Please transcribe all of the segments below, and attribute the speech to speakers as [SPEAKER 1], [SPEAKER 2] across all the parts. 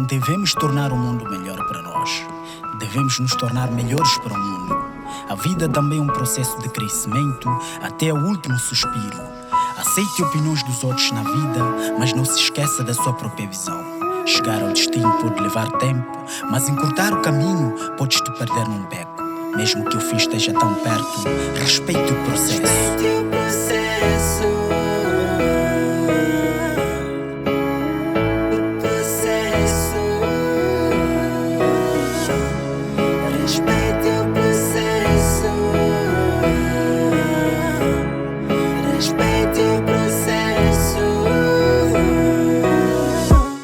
[SPEAKER 1] Não devemos tornar o mundo melhor para nós. Devemos nos tornar melhores para o mundo. A vida também é um processo de crescimento até o último suspiro. Aceite opiniões dos outros na vida, mas não se esqueça da sua própria visão. Chegar ao destino pode levar tempo, mas encurtar o caminho podes te perder num beco. Mesmo que o fim esteja tão perto, respeite o processo.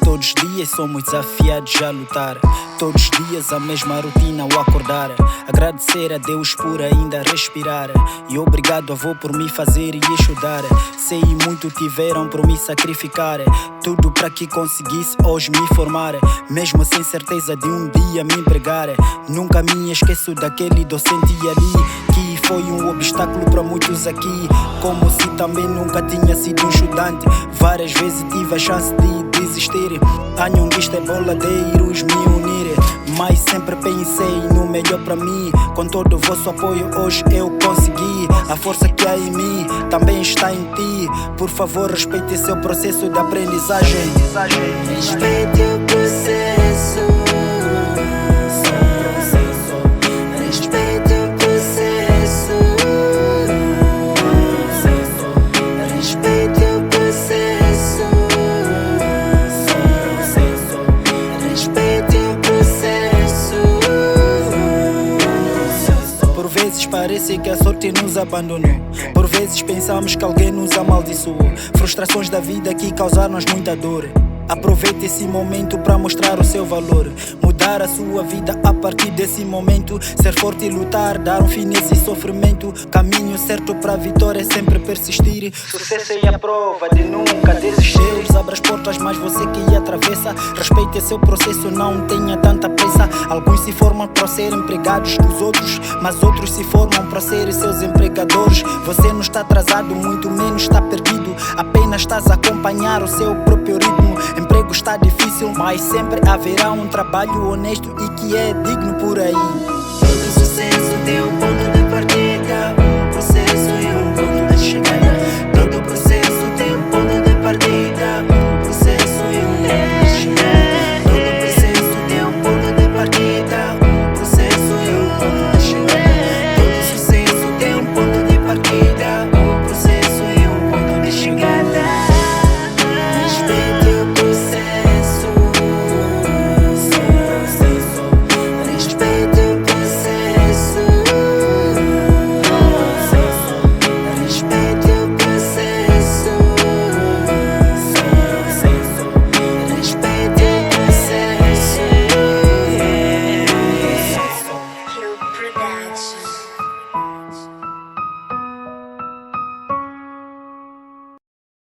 [SPEAKER 1] Todos os dias somos desafiados a lutar. Todos os dias a mesma rotina ao acordar. Agradecer a Deus por ainda respirar. E obrigado avô por me fazer e estudar. Sei muito tiveram por me sacrificar. Tudo para que conseguisse hoje me formar. Mesmo sem certeza de um dia me empregar. Nunca me esqueço daquele docente ali, que foi um obstáculo para muitos aqui. Como se também nunca tinha sido um estudante. Várias vezes tive a chance de desistir. Tenho visto a boladeiros me unir, mas sempre pensei no melhor para mim. Com todo o vosso apoio hoje eu consegui. A força que há em mim também está em ti. Por favor respeite seu processo de aprendizagem.
[SPEAKER 2] Respeite o processo.
[SPEAKER 1] Parece que a sorte nos abandonou. Por vezes pensamos que alguém nos amaldiçoou. Frustrações da vida que causaram-nos muita dor. Aproveite esse momento para mostrar o seu valor. Mudar a sua vida a partir desse momento. Ser forte e lutar, dar um fim nesse sofrimento. Caminho certo para a vitória é sempre persistir. Sucesso é a prova de nunca desistir. Deus abre as portas, mas você que atravessa. Respeite seu processo, não tenha tanta pressa. Alguns se formam para ser empregados dos outros, mas outros se formam para ser seus empregadores. Você não está atrasado, muito menos está perdido. Apenas estás a acompanhar o seu próprio ritmo. Emprego está difícil, mas sempre haverá um trabalho honesto e que é digno por aí.
[SPEAKER 2] Todo sucesso tem